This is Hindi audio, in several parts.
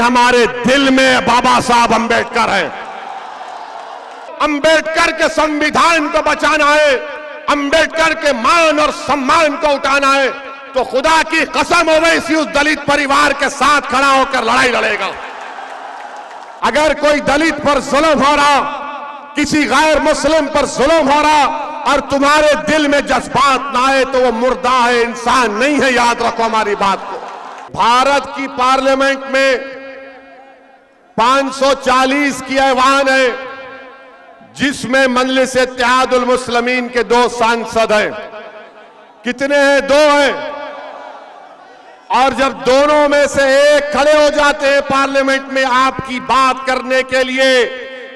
हमारे दिल में बाबा साहब अंबेडकर है। अंबेडकर के संविधान को बचाना है, अंबेडकर के मान और सम्मान को उठाना है, तो खुदा की कसम ओवैसी उस दलित परिवार के साथ खड़ा होकर लड़ाई लड़ेगा। अगर कोई दलित पर जुल्म हो रहा, किसी गैर मुस्लिम पर जुल्म हो रहा और तुम्हारे दिल में जज्बात ना आए तो वो मुर्दा है, इंसान नहीं है। याद रखो हमारी बात को। भारत की पार्लियामेंट में 540 की ऐवान है, जिसमें मजलिस इत्तेहादुल मुस्लिमीन के 2 सांसद हैं। कितने हैं? 2 हैं। और जब दोनों में से एक खड़े हो जाते हैं पार्लियामेंट में आपकी बात करने के लिए,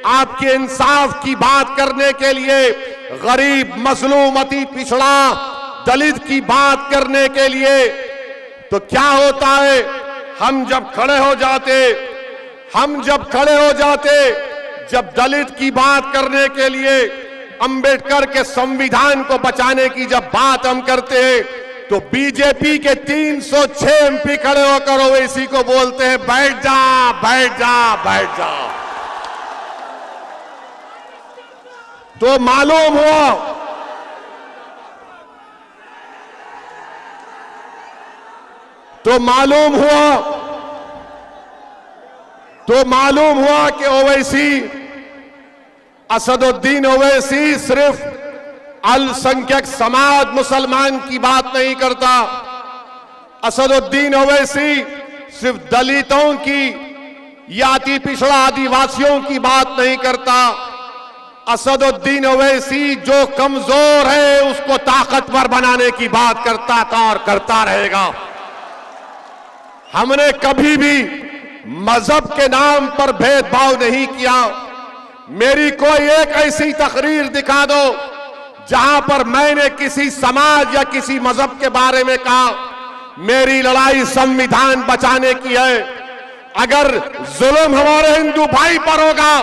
आपके इंसाफ की बात करने के लिए, गरीब, मजलूम, अति पिछड़ा, दलित की बात करने के लिए, तो क्या होता है? हम जब खड़े हो जाते, जब दलित की बात करने के लिए, अंबेडकर के संविधान को बचाने की जब बात हम करते हैं, तो बीजेपी के 306 एमपी खड़े होकर ओवैसी को बोलते हैं बैठ जा, बैठ जा, बैठ जा। तो मालूम हुआ कि ओवैसी, असदुद्दीन ओवैसी सिर्फ अल्पसंख्यक समाज मुसलमान की बात नहीं करता। असदुद्दीन ओवैसी सिर्फ दलितों की या अति पिछड़ा आदिवासियों की बात नहीं करता। असदुद्दीन ओवैसी जो कमजोर है उसको ताकतवर बनाने की बात करता था और करता रहेगा। हमने कभी भी मजहब के नाम पर भेदभाव नहीं किया। मेरी कोई एक ऐसी तकरीर दिखा दो जहां पर मैंने किसी समाज या किसी मजहब के बारे में कहा मेरी लड़ाई संविधान बचाने की है। अगर जुल्म हमारे हिंदू भाई पर होगा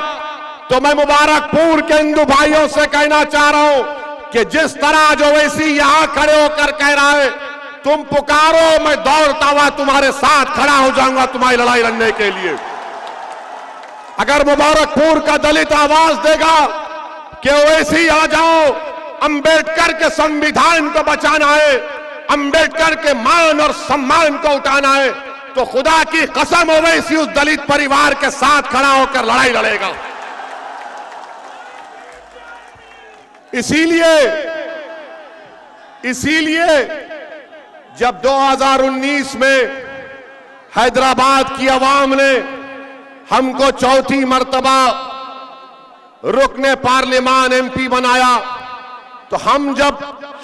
तो मैं मुबारकपुर के हिंदू भाइयों से कहना चाह रहा हूं कि जिस तरह जो ओवैसी यहां खड़े होकर कह रहा है तुम पुकारो, मैं दौड़ता हुआ तुम्हारे साथ खड़ा हो जाऊंगा तुम्हारी लड़ाई लड़ने के लिए। अगर मुबारकपुर का दलित आवाज देगा कि ओवैसी आ जाओ, अंबेडकर के संविधान को बचाना है, अंबेडकर के मान और सम्मान को उठाना है, तो खुदा की कसम ओवैसी उस दलित परिवार के साथ खड़ा होकर लड़ाई लड़ेगा। इसीलिए जब 2019 में हैदराबाद की आवाम ने हमको चौथी मर्तबा रुकने पार्लियामान एमपी बनाया, तो हम जब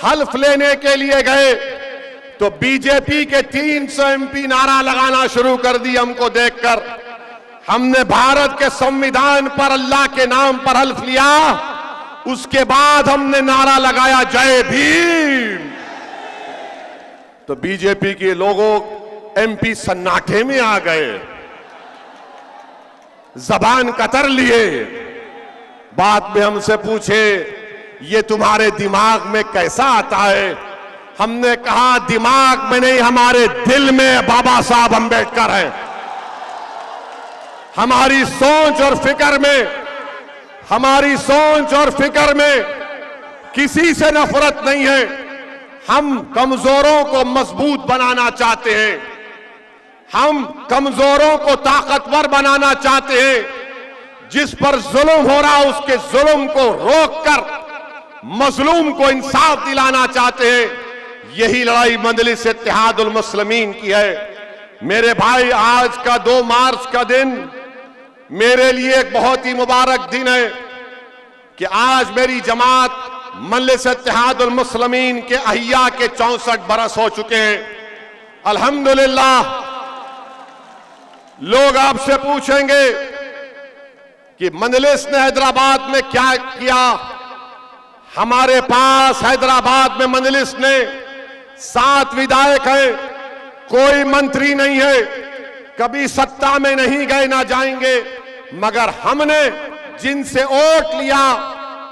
हल्फ लेने के लिए गए तो बीजेपी के 300 एमपी नारा लगाना शुरू कर दी। हमको देखकर हमने भारत के संविधान पर, अल्लाह के नाम पर हल्फ लिया। उसके बाद हमने नारा लगाया जय भीम। तो बीजेपी के लोगों, एमपी सन्नाटे में आ गए, जबान कतर लिए। बाद में हमसे पूछे ये तुम्हारे दिमाग में कैसा आता है? हमने कहा दिमाग में नहीं, हमारे दिल में बाबा साहब अंबेडकर है। हमारी सोच और फिक्र में किसी से नफरत नहीं है। हम कमजोरों को मजबूत बनाना चाहते हैं, हम कमजोरों को ताकतवर बनाना चाहते हैं। जिस पर जुल्म हो रहा उसके जुल्म को रोककर मजलूम को इंसाफ दिलाना चाहते हैं। यही लड़ाई मजलिस इत्तेहादुल मुस्लिमीन की है। मेरे भाई, आज का 2 मार्च का दिन मेरे लिए एक बहुत ही मुबारक दिन है कि आज मेरी जमात मजलिस इत्तेहादुल मुस्लिमीन के अहिया के 64 बरस हो चुके हैं। अल्हम्दुलिल्लाह। लोग आपसे पूछेंगे कि मजलिस ने हैदराबाद में क्या किया। हमारे पास हैदराबाद में मजलिस ने 7 विधायक हैं, कोई मंत्री नहीं है, कभी सत्ता में नहीं गए ना जाएंगे, मगर हमने जिनसे वोट लिया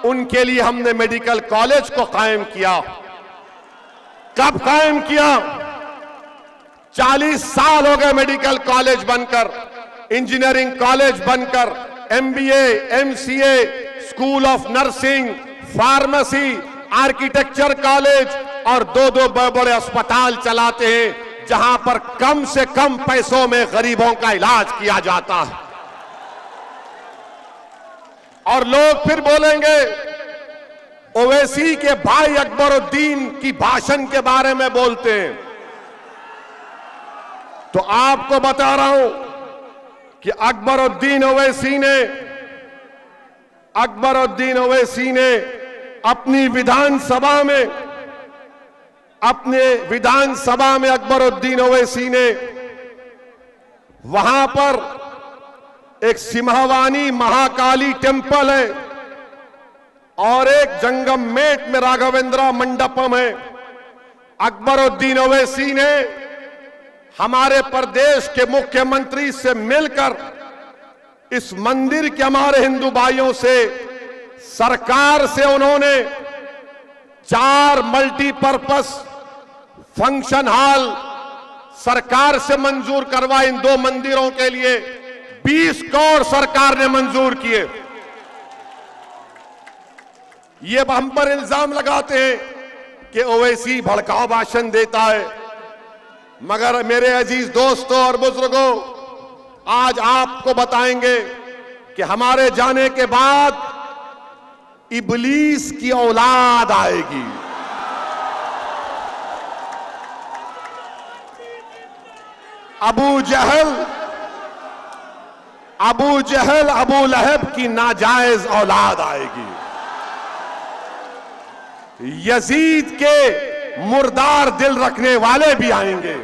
उनके लिए हमने मेडिकल कॉलेज को कायम किया। कब कायम किया? 40 साल हो गए मेडिकल कॉलेज बनकर। इंजीनियरिंग कॉलेज बनकर MBA, MCA, school of nursing, pharmacy, architecture college और दो बड़े अस्पताल चलाते हैं जहां पर कम से कम पैसों में गरीबों का इलाज किया जाता है। और लोग फिर बोलेंगे ओवैसी के भाई अकबरुद्दीन की भाषण के बारे में बोलते हैं। तो आपको बता रहा हूं कि अकबरुद्दीन ओवैसी ने अपने विधानसभा में अकबरुद्दीन ओवैसी ने वहां पर एक सिम्हवानी महाकाली टेम्पल है और एक जंगममेट में राघवेंद्र मंडपम है। अकबरुद्दीन ओवैसी ने हमारे प्रदेश के मुख्यमंत्री से मिलकर इस मंदिर के हमारे हिंदू भाइयों से, सरकार से उन्होंने 4 मल्टीपर्पस फंक्शन हॉल सरकार से मंजूर करवा। इन 2 मंदिरों के लिए 20 करोड़ सरकार ने मंजूर किए। ये हम पर इल्जाम लगाते हैं कि ओवैसी भड़काऊ भाषण देता है, मगर मेरे अजीज दोस्तों और बुजुर्गों, आज आपको बताएंगे कि हमारे जाने के बाद इब्लीस की औलाद आएगी। अबू जहल अबू लहब की नाजायज औलाद आएगी। यजीद के मुर्दार दिल रखने वाले भी आएंगे।